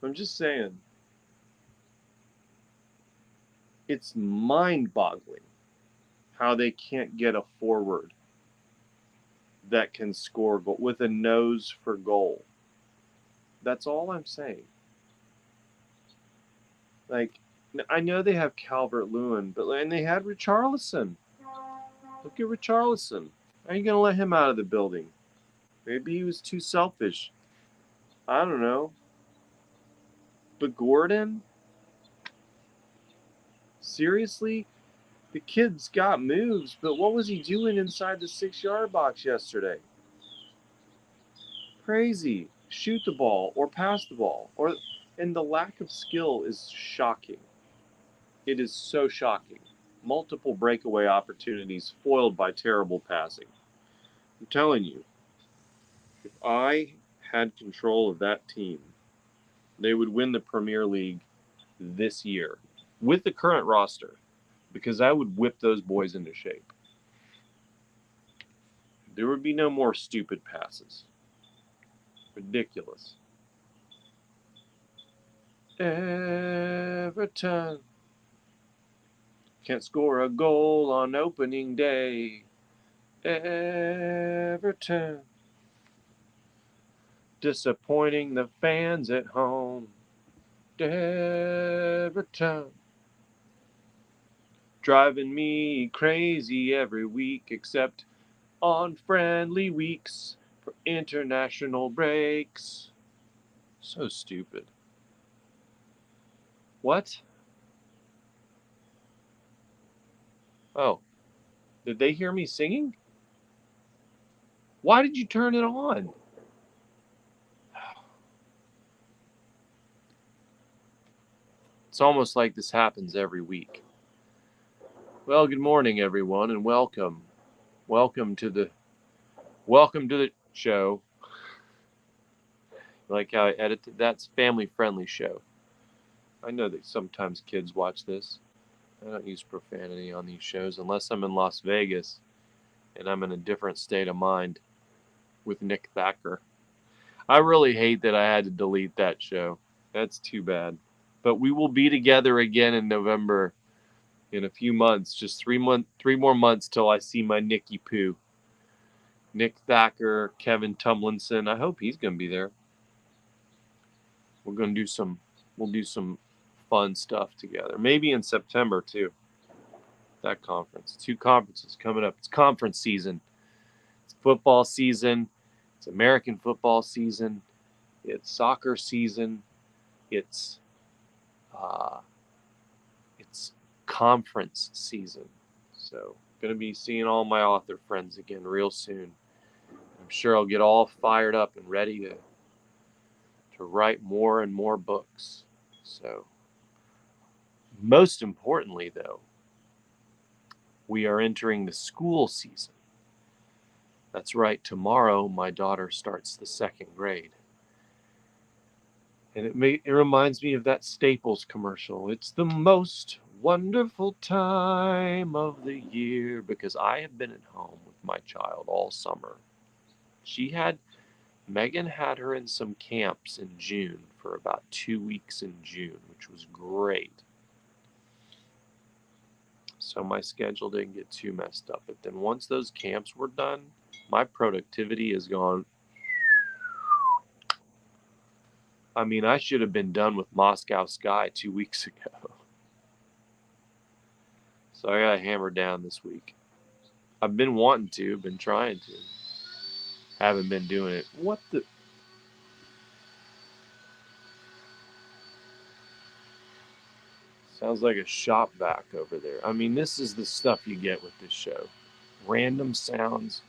I'm just saying. It's mind-boggling how they can't get a forward that can score with a nose for goal. That's all I'm saying. Like, I know they have Calvert-Lewin, and they had Richarlison. Look at Richarlison. How are you going to let him out of the building? Maybe he was too selfish. I don't know. But Gordon? Seriously? The kid's got moves, but what was he doing inside the 6-yard box yesterday? Crazy. Shoot the ball or pass the ball. And the lack of skill is shocking. It is so shocking. Multiple breakaway opportunities foiled by terrible passing. I'm telling you, if I had control of that team, they would win the Premier League this year with the current roster, because I would whip those boys into shape. There would be no more stupid passes. Ridiculous. Everton can't score a goal on opening day. Everton disappointing the fans at home. Everton driving me crazy every week, except on friendly weeks for international breaks. So stupid. What? Oh, did they hear me singing? Why did you turn it on? It's almost like this happens every week. Well, good morning, everyone, and welcome. Welcome to the show. Like how I edited, that's family-friendly show. I know that sometimes kids watch this. I don't use profanity on these shows unless I'm in Las Vegas and I'm in a different state of mind with Nick Thacker. I really hate that I had to delete that show. That's too bad. But we will be together again in November in a few months. Just 3 more months till I see my Nicky Poo. Nick Thacker, Kevin Tumlinson. I hope he's going to be there. We'll do some fun stuff together. Maybe in September too. That conference. 2 conferences coming up. It's conference season. It's football season. It's American football season. It's soccer season. It's conference season. So, going to be seeing all my author friends again real soon. I'm sure I'll get all fired up and ready to write more and more books. So, most importantly, though, we are entering the school season. That's right, tomorrow my daughter starts the 2nd grade. And it reminds me of that Staples commercial. It's the most wonderful time of the year, because I have been at home with my child all summer. Megan had her in some camps in June for about 2 weeks in June, which was great. So my schedule didn't get too messed up. But then once those camps were done, my productivity has gone. I mean, I should have been done with Moscow Sky 2 weeks ago. So I got to hammer down this week. I've been wanting to, been trying to. Haven't been doing it. What the? Sounds like a shop vac over there. I mean, this is the stuff you get with this show. Random sounds.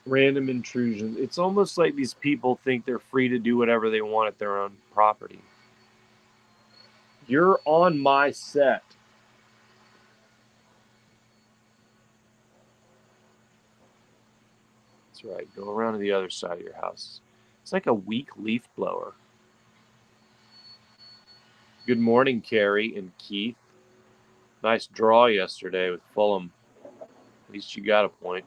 Random intrusions. It's almost like these people think they're free to do whatever they want at their own property. You're on my set. That's right. Go around to the other side of your house. It's like a weak leaf blower. Good morning, Carrie and Keith. Nice draw yesterday with Fulham. At least you got a point.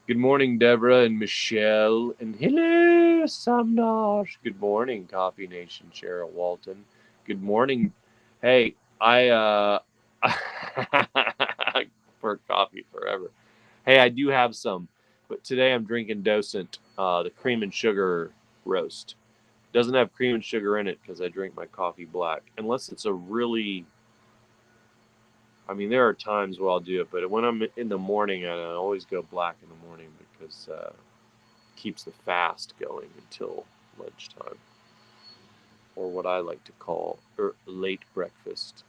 Good morning, Deborah and Michelle. And hello, Samnosh. Good morning, Coffee Nation, Cheryl Walton. Good morning. Hey, I for coffee forever. Hey, I do have some, but today I'm drinking Docent, the cream and sugar roast. Doesn't have cream and sugar in it because I drink my coffee black. Unless it's a really, I mean, there are times where I'll do it, but when I'm in the morning, I always go black in the morning because it keeps the fast going until lunchtime, or what I like to call late breakfast.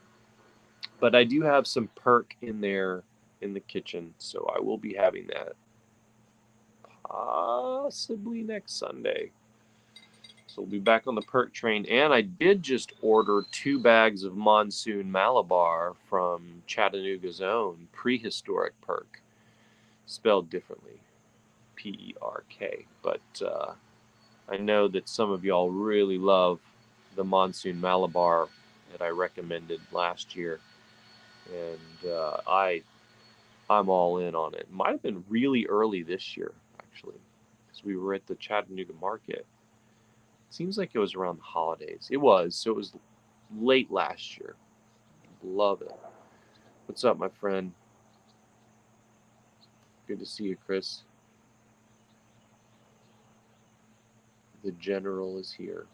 But I do have some perk in there in the kitchen, so I will be having that possibly next Sunday. So we'll be back on the perk train. And I did just order 2 bags of Monsoon Malabar from Chattanooga's own prehistoric perk, spelled differently, P-E-R-K. But I know that some of y'all really love the Monsoon Malabar that I recommended last year. And I'm all in on it. Might have been really early this year, actually, because we were at the Chattanooga market. Seems like it was around the holidays. It was, so it was late last year. Love it. What's up, my friend? Good to see you, Chris. The general is here.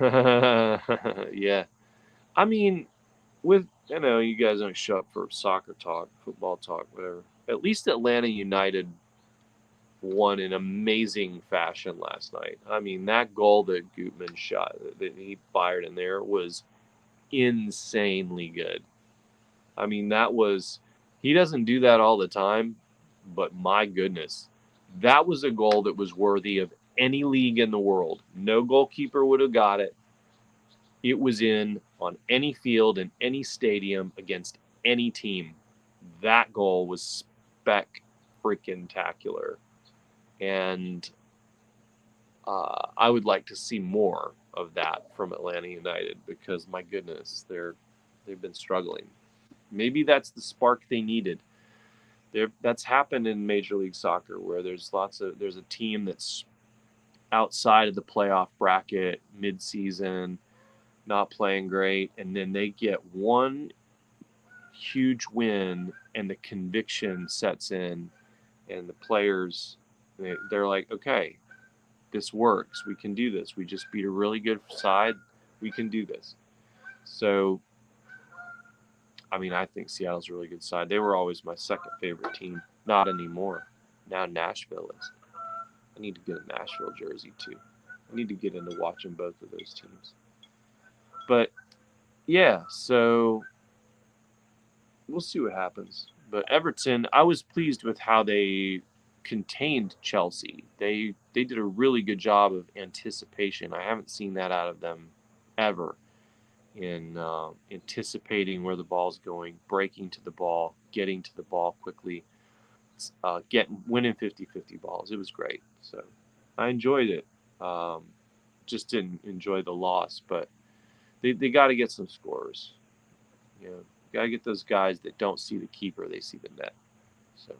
Yeah. I mean, I know you guys don't show up for soccer talk, football talk, whatever. At least Atlanta United won in amazing fashion last night. I mean, that goal that Gutman shot, that he fired in there, was insanely good. I mean, he doesn't do that all the time, but my goodness, that was a goal that was worthy of any league in the world. No goalkeeper would have got it. It was in on any field in any stadium against any team. That goal was spectacular. And I would like to see more of that from Atlanta United because my goodness, they've been struggling. Maybe that's the spark they needed. That's happened in Major League Soccer where there's a team that's outside of the playoff bracket mid-season, not playing great, and then they get one huge win and the conviction sets in, and the players they're like, okay, this works. We can do this. We just beat a really good side. We can do this. So, I mean, I think Seattle's a really good side. They were always my second favorite team. Not anymore. Now Nashville is. I need to get a Nashville jersey too. I need to get into watching both of those teams. But yeah, so we'll see what happens. But Everton, I was pleased with how they contained Chelsea. They did a really good job of anticipation. I haven't seen that out of them ever in anticipating where the ball's going, breaking to the ball, getting to the ball quickly, winning 50-50 balls. It was great. So I enjoyed it. Just didn't enjoy the loss, but they got to get some scores. You know, got to get those guys that don't see the keeper, they see the net. So,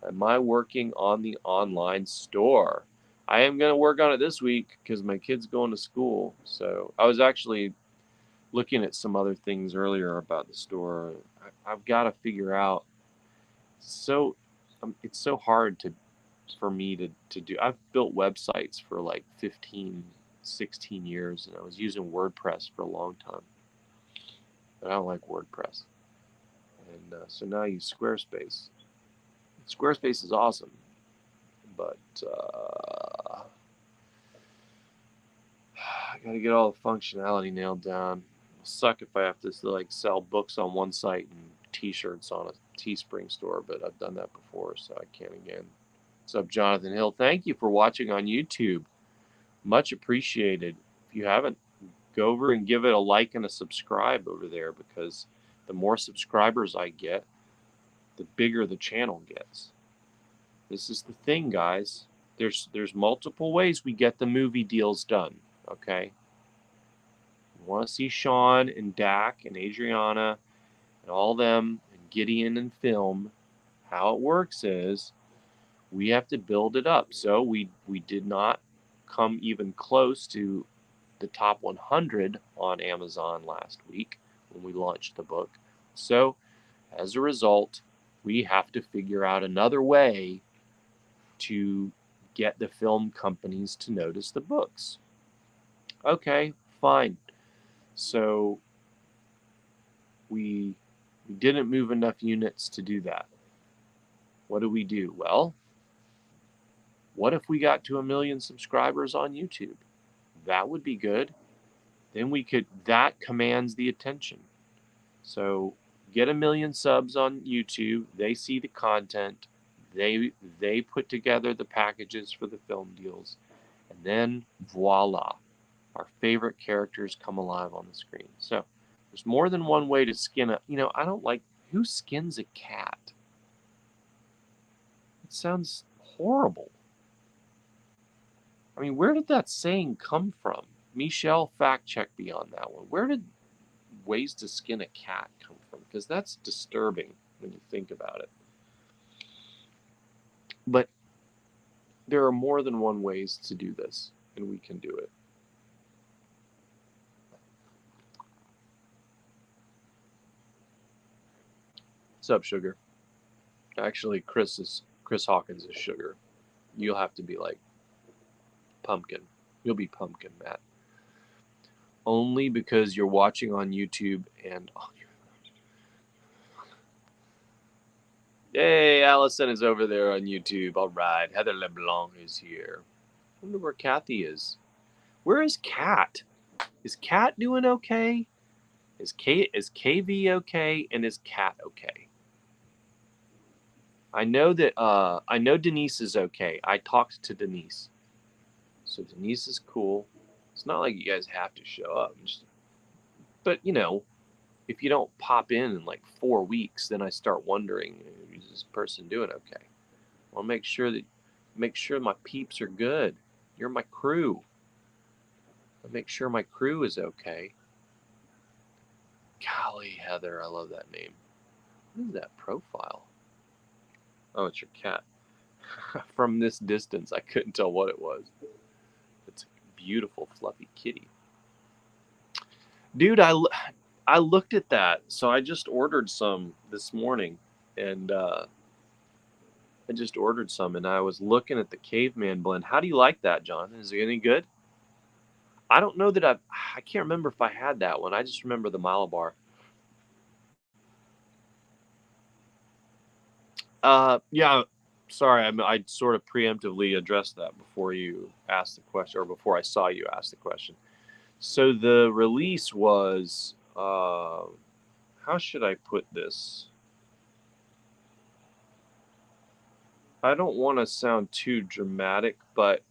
am I working on the online store? I am going to work on it this week because my kid's going to school. So, I was actually looking at some other things earlier about the store. I've got to figure out. So, it's so hard for me to do. I've built websites for like 15, 16 years, and I was using WordPress for a long time. But I don't like WordPress. And so now I use Squarespace. Squarespace is awesome, but I got to get all the functionality nailed down. It'll suck if I have to like sell books on one site and T-shirts on a Teespring store, but I've done that before, so I can't again. What's up, Jonathan Hill? Thank you for watching on YouTube. Much appreciated. If you haven't, go over and give it a like and a subscribe over there, because the more subscribers I get, the bigger the channel gets. This is the thing, guys. There's multiple ways we get the movie deals done, okay? You want to see Sean and Dak and Adriana and all them and Gideon and film. How it works is We have to build it up. So we did not come even close to the top 100 on Amazon last week when we launched the book. So as a result, we have to figure out another way to get the film companies to notice the books. Okay, fine. So we didn't move enough units to do that. What do? Well, what if we got to 1 million subscribers on YouTube? That would be good. Then that commands the attention. So get 1 million subs on YouTube. They see the content. They put together the packages for the film deals. And then voila, our favorite characters come alive on the screen. So there's more than one way to skin a, I don't like, who skins a cat? It sounds horrible. I mean, where did that saying come from? Michelle, fact check me on that one. Where did ways to skin a cat come from? Because that's disturbing when you think about it. But there are more than one ways to do this, and we can do it. What's up, Sugar? Actually, Chris Hawkins is Sugar. You'll have to be like Pumpkin. You'll be Pumpkin, Matt. Only because you're watching on YouTube and hey, Allison is over there on YouTube. All right, Heather LeBlanc is here. I wonder where Kathy is. Where is Kat? Is Kat doing okay? Is KV okay? And is Kat okay? I know Denise is okay. I talked to Denise. So Denise is cool. It's not like you guys have to show up. But if you don't pop in like 4 weeks, then I start wondering, is this person doing okay? I'll make sure my peeps are good. You're my crew. I'll make sure my crew is okay. Golly, Heather, I love that name. What is that profile? Oh, it's your cat. From this distance, I couldn't tell what it was. It's a beautiful, fluffy kitty. Dude, I looked at that, so I just ordered some this morning, and I was looking at the caveman blend. How do you like that, John? Is it any good? I don't know that I can't remember if I had that one. I just remember the Malabar. Yeah, sorry, I sort of preemptively addressed that before you asked the question, or before I saw you ask the question. So the release was, how should I put this? I don't want to sound too dramatic, but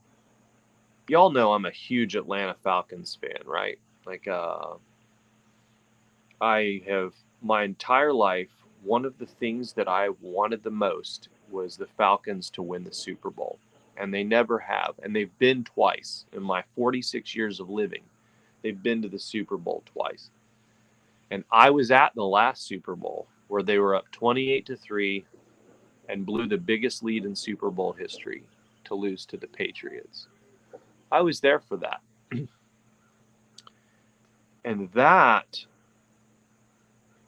y'all know I'm a huge Atlanta Falcons fan, right? Like, I have my entire life, one of the things that I wanted the most was the Falcons to win the Super Bowl. And they never have. And they've been twice in my 46 years of living. They've been to the Super Bowl twice. And I was at the last Super Bowl where they were up 28-3 and blew the biggest lead in Super Bowl history to lose to the Patriots. I was there for that. And that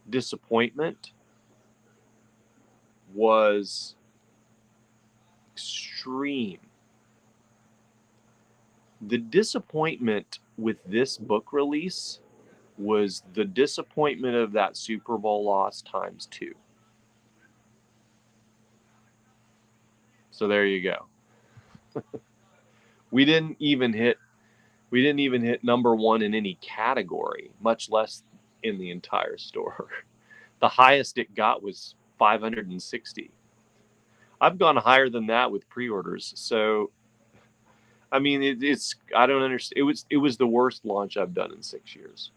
disappointment was extreme. The disappointment with this book release was the disappointment of that Super Bowl loss times 2. So there you go. We didn't even hit number 1 in any category, much less in the entire store. The highest it got was 560. I've gone higher than that with pre-orders. So I mean, it's I don't understand. It was the worst launch I've done in 6 years,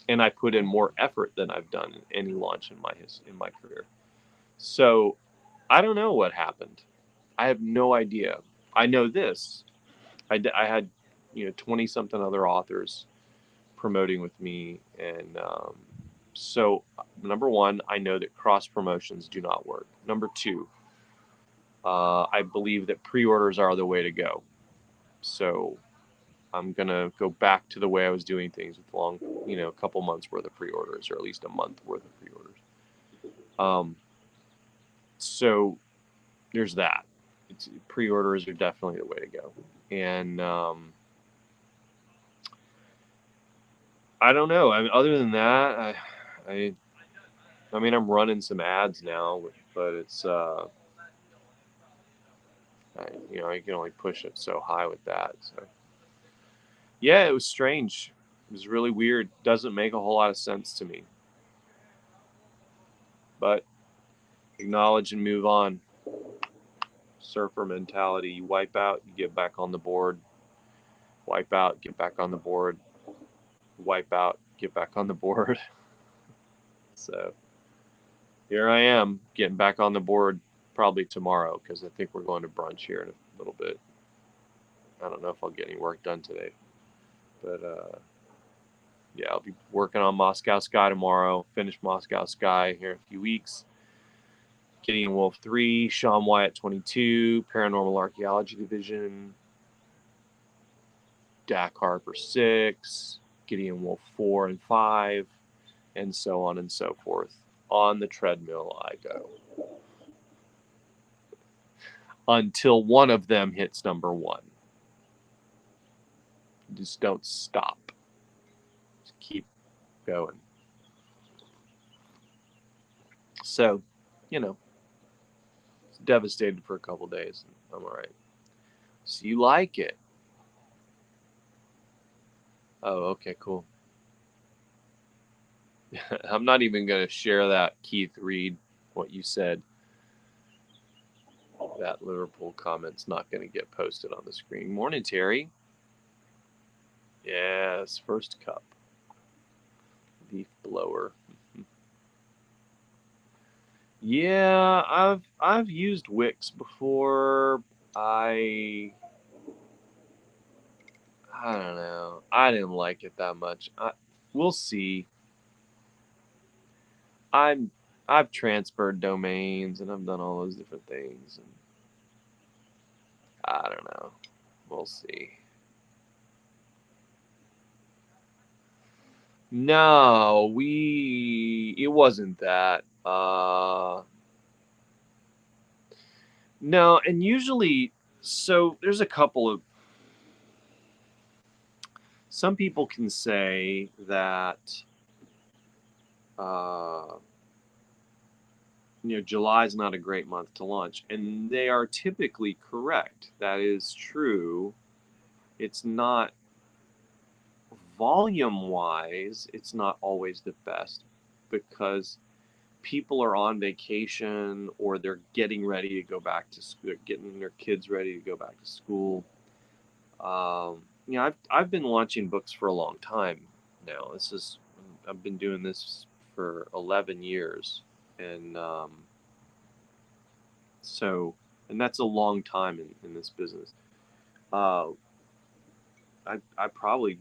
and I put in more effort than I've done in any launch in my career. So I don't know what happened. I have no idea. I know this. I had 20 something other authors promoting with me, and so number 1, I know that cross promotions do not work. Number 2, I believe that pre-orders are the way to go. So I'm gonna go back to the way I was doing things with long, a couple months worth of pre-orders, or at least a month worth of pre-orders. So there's that. Pre-orders are definitely the way to go. And I don't know. I mean, other than that, I mean, I'm running some ads now, but it's you can only push it so high with that. So yeah, it was strange. It was really weird. Doesn't make a whole lot of sense to me. But acknowledge and move on. Surfer mentality. You wipe out, you get back on the board. Wipe out, get back on the board. Wipe out, get back on the board. So here I am getting back on the board probably tomorrow, because I think we're going to brunch here in a little bit. I don't know if I'll get any work done today, but yeah, I'll be working on Moscow Sky tomorrow. Finish Moscow Sky here in a few weeks. Gideon Wolf 3, Sean Wyatt 22, Paranormal Archaeology Division, Dak Harper 6, Gideon Wolf 4 and 5, and so on and so forth. On the treadmill I go. Until one of them hits number 1. Just don't stop. Just keep going. So, devastated for a couple days. I'm all right. So you like it? Oh, okay, cool. I'm not even going to share that, Keith Reed, what you said. That Liverpool comment's not going to get posted on the screen. Morning, Terry. Yes, first cup. Leaf blower. Yeah, I've used Wix before. I don't know. I didn't like it that much. We'll see. I've transferred domains, and I've done all those different things, and I don't know. We'll see. No, it wasn't that. No, and usually, so there's a couple of, some people can say that, July is not a great month to launch, and they are typically correct. That is true. It's not, volume-wise, it's not always the best, because people are on vacation, or they're getting ready to go back to school, getting their kids ready to go back to school. I've been launching books for a long time now. I've been doing this for 11 years, and and that's a long time in this business. I probably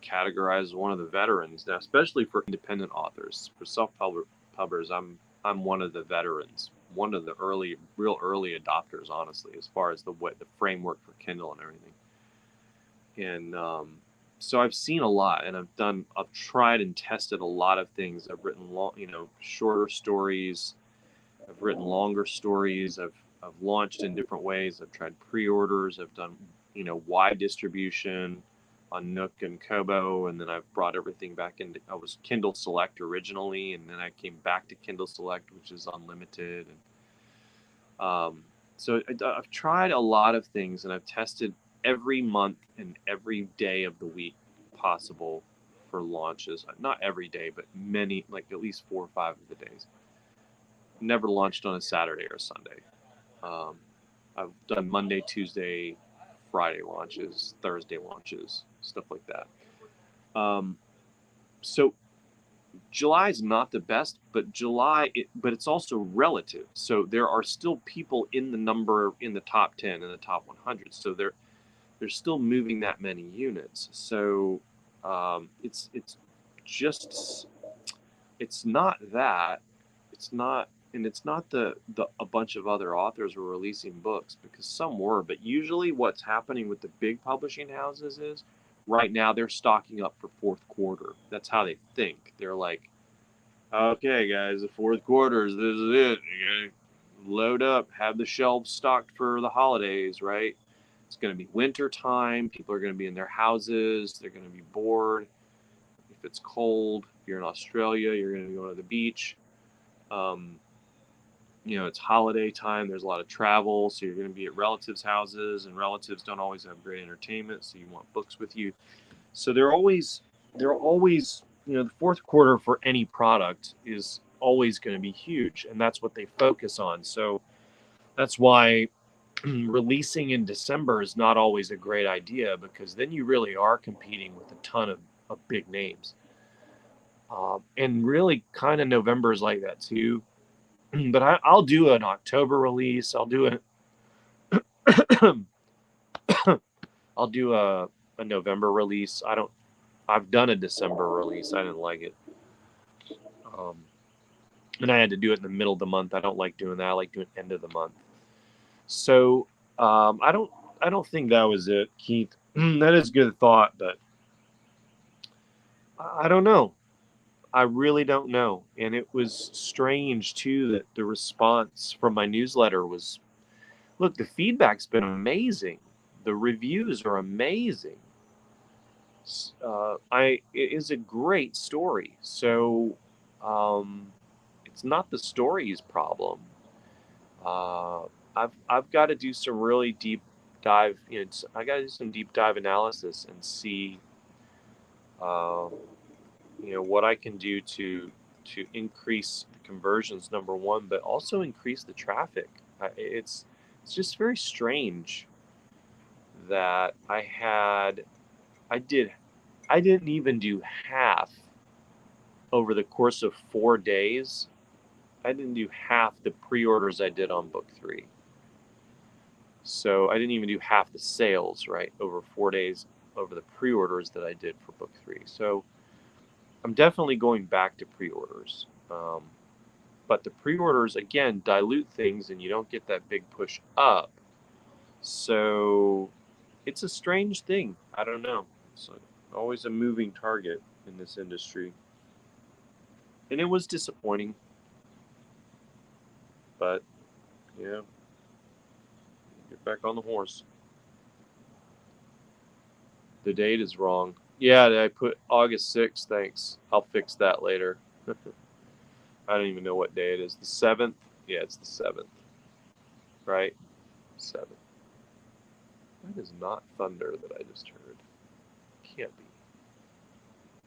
categorize as one of the veterans now, especially for independent authors. For self-publishers, I'm one of the veterans, one of the real early adopters, honestly, as far as the framework for Kindle and everything. And so I've seen a lot, and I've tried and tested a lot of things. I've written shorter stories. I've written longer stories. I've launched in different ways. I've tried pre-orders. I've done wide distribution on Nook and Kobo, and then I've brought everything back into. I was Kindle Select originally, and then I came back to Kindle Select, which is unlimited. And so I've tried a lot of things, and I've tested every month and every day of the week possible for launches. Not every day, but many, like at least 4 or 5 of the days. Never launched on a Saturday or Sunday. I've done Monday, Tuesday, Friday launches, Thursday launches, stuff like that. So July is not the best, but but it's also relative. So there are still people in the top 10 and the top 100. So they're still moving that many units. So it's not that. It's not and it's not the a bunch of other authors were releasing books, because some were, but usually what's happening with the big publishing houses is right now they're stocking up for fourth quarter. That's how they think. They're like, okay, guys, the fourth quarter is this is it. You gotta load up, have the shelves stocked for the holidays, right? It's going to be winter time. People are going to be in their houses. They're going to be bored. If it's cold, if you're in Australia, you're going to be going to the beach. Um, it's holiday time. There's a lot of travel, so you're going to be at relatives' houses, and relatives don't always have great entertainment, so you want books with you. So they're always, the fourth quarter for any product is always going to be huge, and that's what they focus on. So that's why releasing in December is not always a great idea, because then you really are competing with a ton of big names. And really kind of November is like that too. But I'll do an October release. I'll do I'll do a November release. I've done a December release. I didn't like it. Um, and I had to do it in the middle of the month. I don't like doing that. I like doing end of the month. So I don't think that was it, Keith. That is good thought, but I don't know. I really don't know. And it was strange too that the response from my newsletter was, look, the feedback's been amazing. The reviews are amazing. It is a great story. So it's not the story's problem. Uh, I've got to do some really deep dive. I got to do some deep dive analysis and see, uh, what I can do to increase the conversions, number one, but also increase the traffic. It's just very strange that I didn't even do half over the course of 4 days. I didn't do half the pre-orders I did on book 3. So I didn't even do half the sales, right, over 4 days over the pre-orders that I did for book 3. So I'm definitely going back to pre-orders. But the pre-orders, again, dilute things and you don't get that big push up. So it's a strange thing. I don't know. It's always a moving target in this industry. And it was disappointing. But, yeah, get back on the horse. The date is wrong. Yeah, I put August 6th, thanks. I'll fix that later. I don't even know what day it is. The 7th? Yeah, it's the 7th. Right? 7th. That is not thunder that I just heard. Can't be.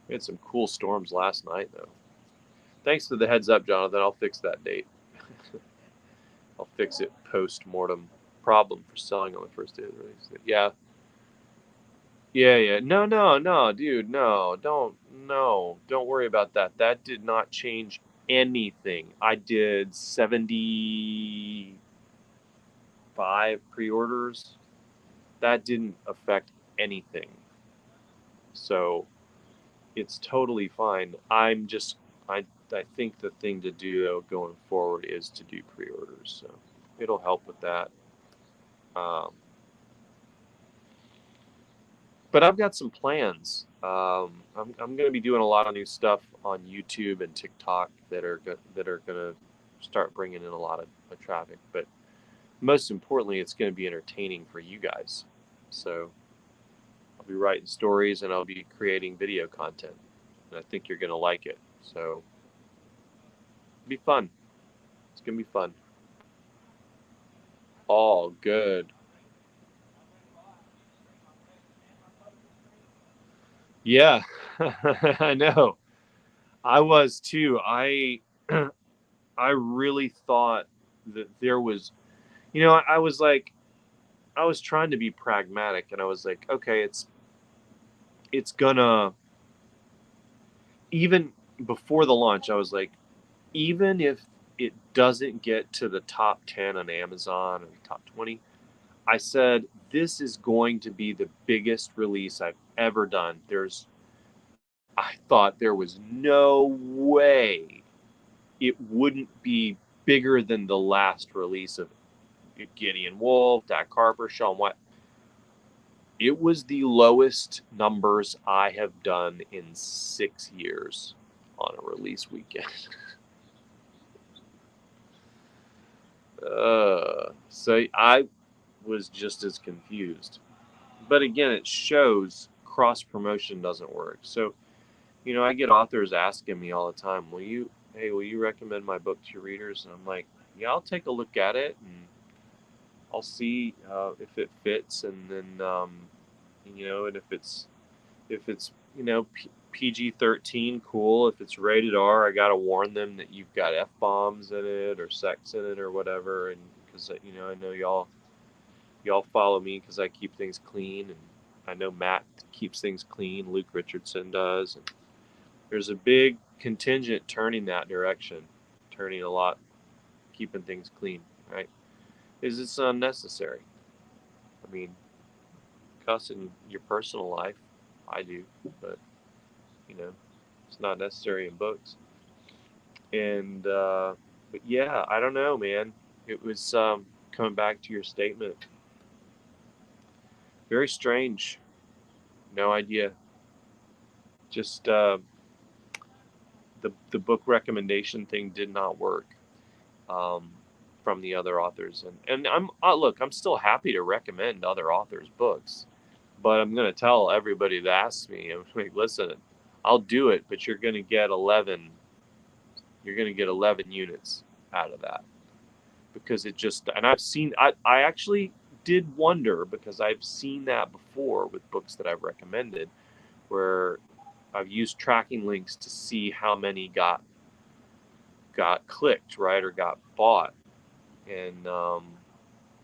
We had some cool storms last night, though. Thanks for the heads up, Jonathan. I'll fix that date. I'll fix it post-mortem. Problem for selling on the first day of the release. Yeah. Yeah. No, dude. Don't worry about that. That did not change anything. I did 75 pre-orders. That didn't affect anything. So it's totally fine. I think the thing to do going forward is to do pre-orders. So it'll help with that. But I've got some plans. I'm going to be doing a lot of new stuff on YouTube and TikTok that are going to start bringing in a lot of traffic. But most importantly, it's going to be entertaining for you guys. So I'll be writing stories and I'll be creating video content, and I think you're going to like it. So it'll be fun. It's going to be fun. All good. Yeah, I know. I was too. I really thought that there was, I was like, I was trying to be pragmatic, and I was like, okay, it's gonna, even before the launch, I was like, even if it doesn't get to the top 10 on Amazon or the top 20, I said, this is going to be the biggest release I've ever done. I thought there was no way it wouldn't be bigger than the last release of Gideon Wolf, Dak Harper, Sean White. It was the lowest numbers I have done in 6 years on a release weekend. So I was just as confused. But again, it shows cross promotion doesn't work. So, I get authors asking me all the time, will you recommend my book to your readers? And I'm like, yeah, I'll take a look at it and I'll see if it fits. And then, and if it's PG-13, cool. If it's rated R, I got to warn them that you've got F-bombs in it or sex in it or whatever. And because, I know y'all follow me because I keep things clean, and I know Matt keeps things clean. Luke Richardson does. And there's a big contingent turning that direction, turning a lot, keeping things clean, right? Is it's unnecessary. I mean, cuss in your personal life, I do, but it's not necessary in books. And but yeah, I don't know, man. It was coming back to your statement. Very strange. No idea. Just the book recommendation thing did not work from the other authors, and I'm still happy to recommend other authors' books, but I'm gonna tell everybody that asks me, I'm like, listen, I'll do it, but you're gonna get 11. You're gonna get 11 units out of that, because it just, and I actually did wonder, because I've seen that before with books that I've recommended, where I've used tracking links to see how many got clicked, right, or got bought, and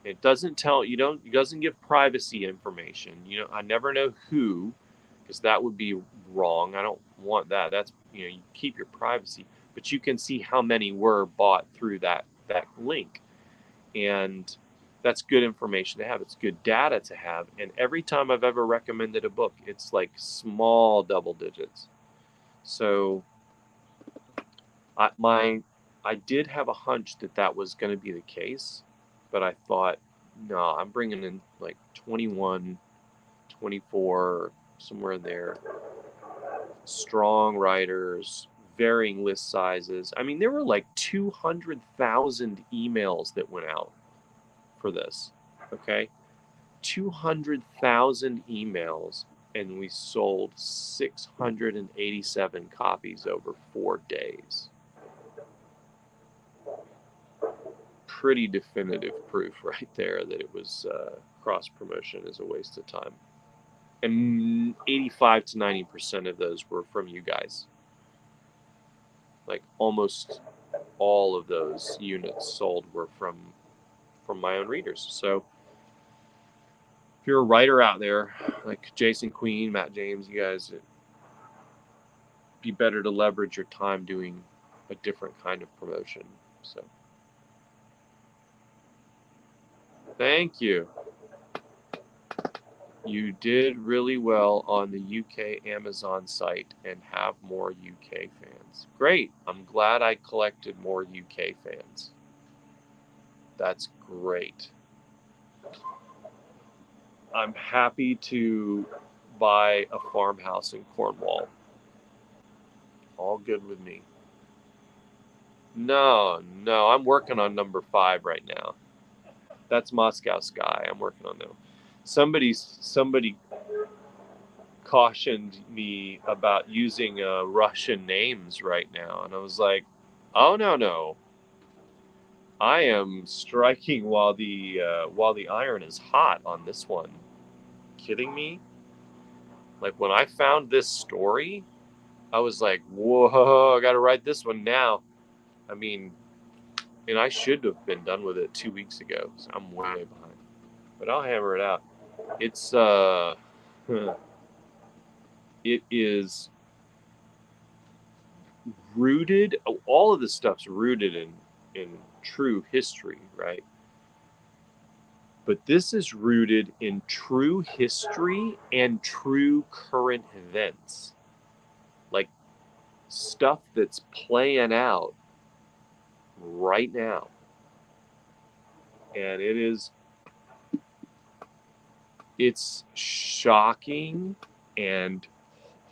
it doesn't tell you don't it doesn't give privacy information. I never know who, because that would be wrong. I don't want that. That's you keep your privacy, but you can see how many were bought through that link, and that's good information to have. It's good data to have. And every time I've ever recommended a book, it's like small double digits. So I did have a hunch that was going to be the case, but I thought, no, I'm bringing in like 21, 24, somewhere there. Strong writers, varying list sizes. I mean, there were like 200,000 emails that went out for this. Okay, 200,000 emails, and we sold 687 copies over 4 days. Pretty definitive proof right there that it was cross promotion is a waste of time. And 85 to 90% of those were from you guys. Like almost all of those units sold were from my own readers. So if you're a writer out there, like Jason Queen, Matt James, you guys, it'd be better to leverage your time doing a different kind of promotion. So thank you. You did really well on the UK Amazon site and have more UK fans. Great. I'm glad I collected more UK fans. That's great. I'm happy to buy a farmhouse in Cornwall. All good with me. No, I'm working on number 5 right now. That's Moscow Sky. I'm working on them. Somebody cautioned me about using Russian names right now, and I was like, oh no, I am striking while the iron is hot on this one. Kidding me? Like, when I found this story, I was like, whoa, I gotta write this one now. I mean, and I should have been done with it 2 weeks ago, so I'm way behind, but I'll hammer it out. It's it is rooted, all of this stuff's rooted in true history, right? But this is rooted in true history and true current events. Like stuff that's playing out right now. And it's shocking and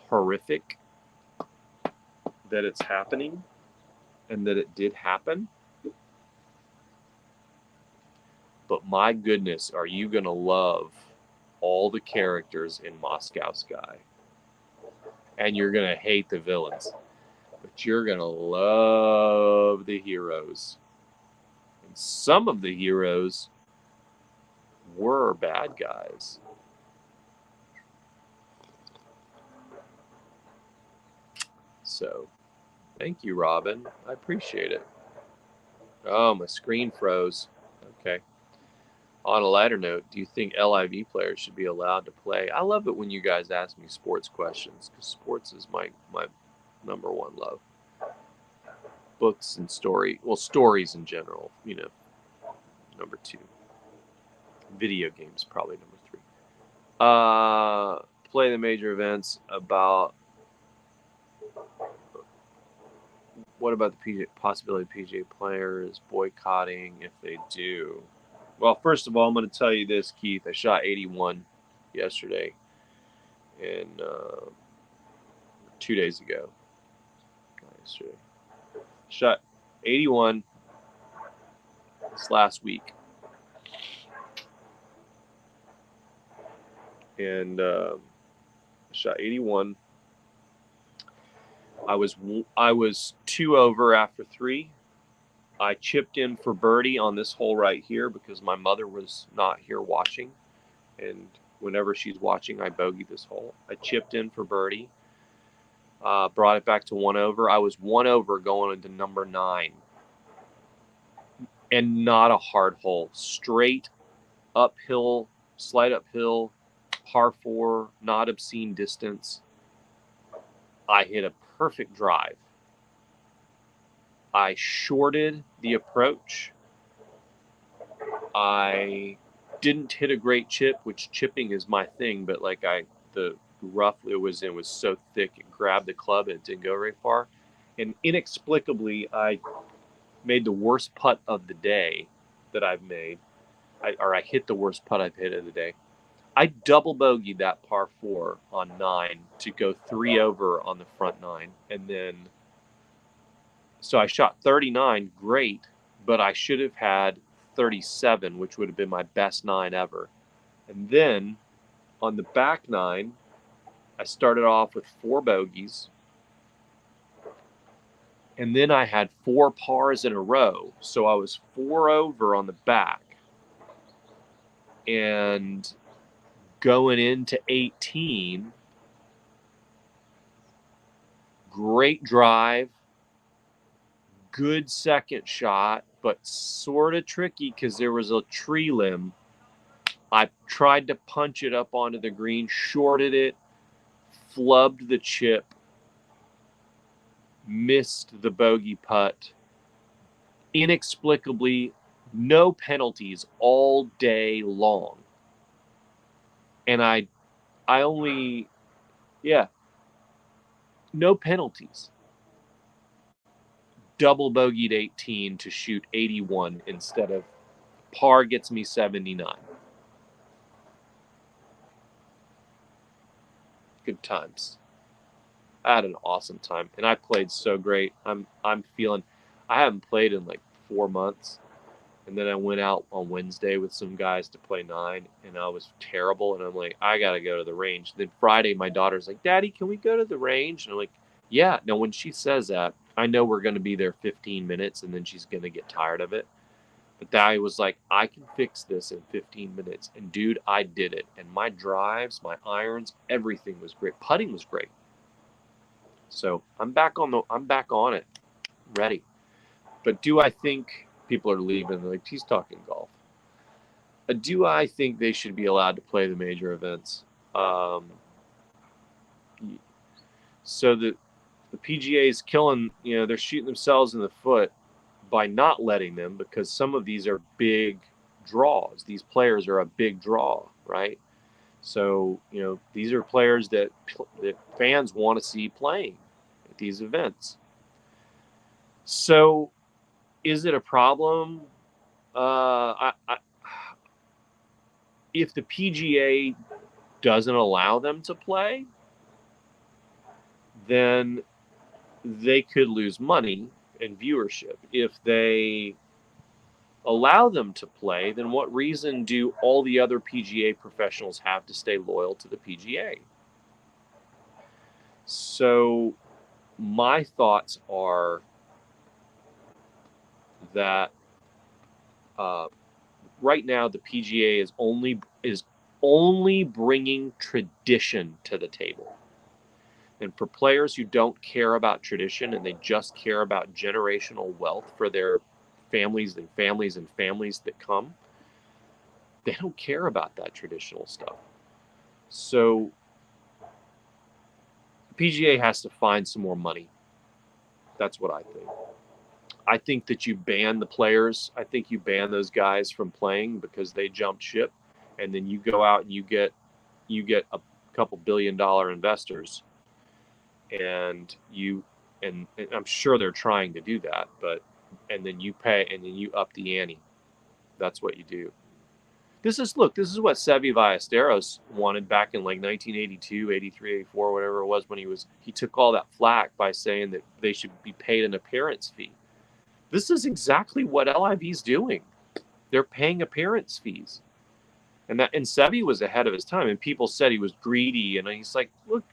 horrific that it's happening and that it did happen. But my goodness, are you going to love all the characters in Moscow Sky? And you're going to hate the villains. But you're going to love the heroes. And some of the heroes were bad guys. So, thank you, Robin. I appreciate it. Oh, my screen froze. Okay. On a lighter note, do you think LIV players should be allowed to play? I love it when you guys ask me sports questions because sports is my number one love. Books and stories in general, number 2. Video games, probably number 3. Play the major events about. What about the possibility of PGA players boycotting if they do? Well, first of all, I'm going to tell you this, Keith. I shot 81 yesterday, and 2 days ago. Yesterday, shot 81 this last week, and shot 81. I was 2 over after 3. I chipped in for birdie on this hole right here because my mother was not here watching, and whenever she's watching, I bogey this hole. I chipped in for birdie, brought it back to 1 over. I was 1 over going into number 9, and not a hard hole. Straight uphill, slight uphill, par 4, not obscene distance. I hit a perfect drive. I shorted the approach. I didn't hit a great chip, which chipping is my thing, but the rough it was in was so thick it grabbed the club and it didn't go very far. And inexplicably, I made the worst putt of the day that I've made. I hit the worst putt I've hit of the day. I double bogeyed that par 4 on 9 to go 3 over on the front 9. And then, so I shot 39, great, but I should have had 37, which would have been my best 9 ever. And then on the back 9, I started off with 4 bogeys. And then I had 4 pars in a row. So I was 4 over on the back. And going into 18, great drive, good second shot, but sort of tricky because there was a tree limb. I tried to punch it up onto the green, shorted it, flubbed the chip, missed the bogey putt. Inexplicably, no penalties all day long. And I only, no penalties. Double bogeyed 18 to shoot 81 instead of par gets me 79. Good times. I had an awesome time, and I played so great. I'm feeling. I haven't played in like 4 months, and then I went out on Wednesday with some guys to play 9, and I was terrible. And I'm like, I gotta go to the range. Then Friday, my daughter's like, Daddy, can we go to the range? And I'm like, yeah. Now when she says that, I know we're gonna be there 15 minutes, and then she's gonna get tired of it. But Daddy was like, I can fix this in 15 minutes, and dude, I did it. And my drives, my irons, everything was great. Putting was great. So I'm back on it, ready. But do I think people are leaving? Like, he's talking golf. Do I think they should be allowed to play the major events? So the PGA is killing. They're shooting themselves in the foot by not letting them, because some of these are big draws. These players are a big draw, right? So these are players that fans want to see playing at these events. So Is it a problem? If the PGA doesn't allow them to play, then they could lose money and viewership. If they allow them to play, then what reason do all the other PGA professionals have to stay loyal to the PGA? So my thoughts are that right now the PGA is only bringing tradition to the table. And for players who don't care about tradition and they just care about generational wealth for their families and families and families that come, they don't care about that traditional stuff. So the PGA has to find some more money. That's what I think. I think that you ban the players. I think you ban those guys from playing because they jumped ship, and then you go out and you get a couple $1 billion investors, and I'm sure they're trying to do that, and then you pay and then you up the ante. That's what you do. This is what Seve Ballesteros wanted back in like 1982, 83, 84, whatever it was, when he took all that flack by saying that they should be paid an appearance fee. This is exactly what LIV's doing. They're paying appearance fees. And Seve was ahead of his time, and people said he was greedy, and he's like, look,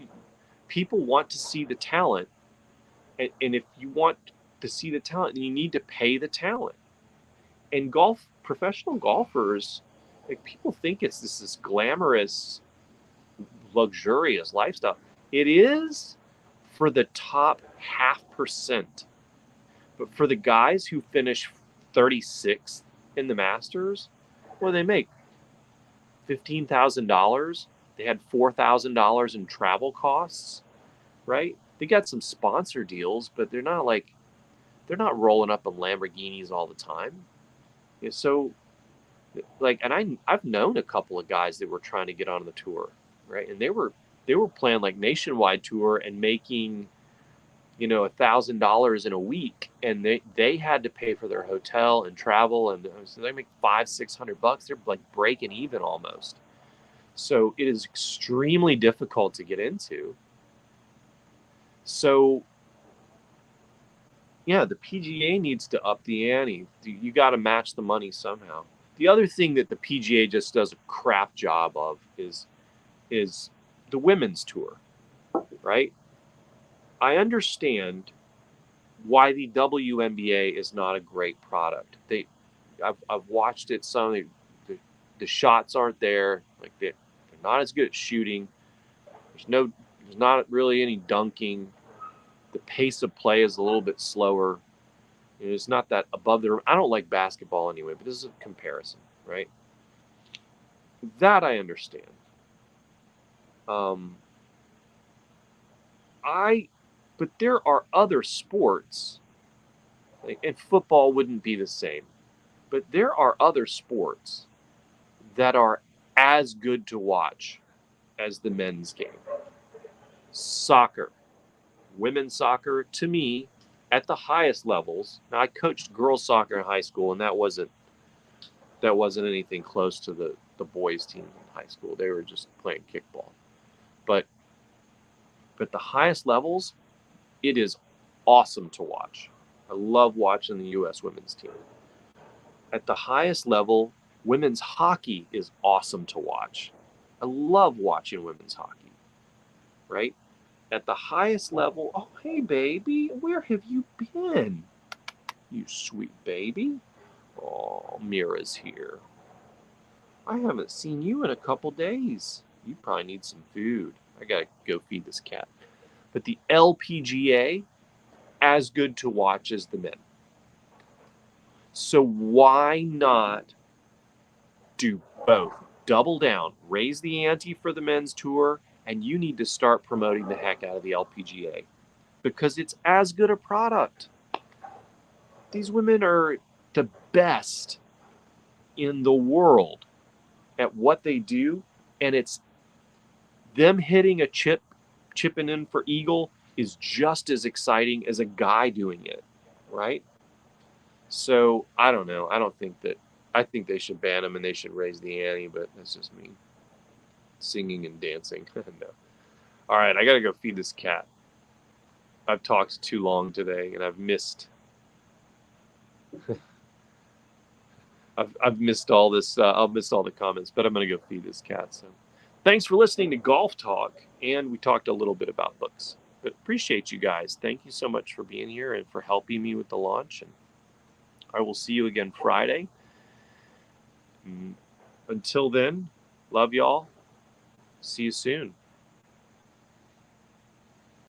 people want to see the talent, and if you want to see the talent, then you need to pay the talent. And professional golfers, like, people think it's this glamorous, luxurious lifestyle. It is for the top 0.5%. But for the guys who finish 36th in the Masters, what do they make? $15,000. They had $4,000 in travel costs, right? They got some sponsor deals, but they're not rolling up in Lamborghinis all the time. Yeah, so, like, and I've known a couple of guys that were trying to get on the tour, right? And they were playing like nationwide tour and making, $1,000 in a week, and they had to pay for their hotel and travel, and so they make $500-600. They're like breaking even almost. So it is extremely difficult to get into. So yeah, the PGA needs to up the ante. You got to match the money somehow. The other thing that the PGA just does a crap job of is the women's tour, right? I understand why the WNBA is not a great product. I've watched it. The shots aren't there. Like, they're not as good at shooting. There's not really any dunking. The pace of play is a little bit slower. It's not that above the rim. I don't like basketball anyway, but this is a comparison, right? That I understand. But there are other sports, and football wouldn't be the same, but there are other sports that are as good to watch as the men's game. Soccer, women's soccer, to me, at the highest levels. Now, I coached girls soccer in high school, and that wasn't anything close to the boys' team in high school. They were just playing kickball. But the highest levels, it is awesome to watch. I love watching the U.S. women's team. At the highest level, women's hockey is awesome to watch. I love watching women's hockey, right? At the highest level, oh, hey, baby, where have you been? You sweet baby. Oh, Mira's here. I haven't seen you in a couple days. You probably need some food. I gotta go feed this cat. But the LPGA, as good to watch as the men. So why not do both? Double down, raise the ante for the men's tour, and you need to start promoting the heck out of the LPGA because it's as good a product. These women are the best in the world at what they do, and it's them hitting a chipping in for eagle is just as exciting as a guy doing it, right? So I don't know. I think they should ban them and they should raise the ante, but that's just me. Singing and dancing. No. All right, I got to go feed this cat. I've talked too long today and I've missed I've missed all this. I've missed all the comments, but I'm going to go feed this cat. So, thanks for listening to Golf Talk, and we talked a little bit about books. But appreciate you guys. Thank you so much for being here and for helping me with the launch. And I will see you again Friday. Until then, love y'all. See you soon.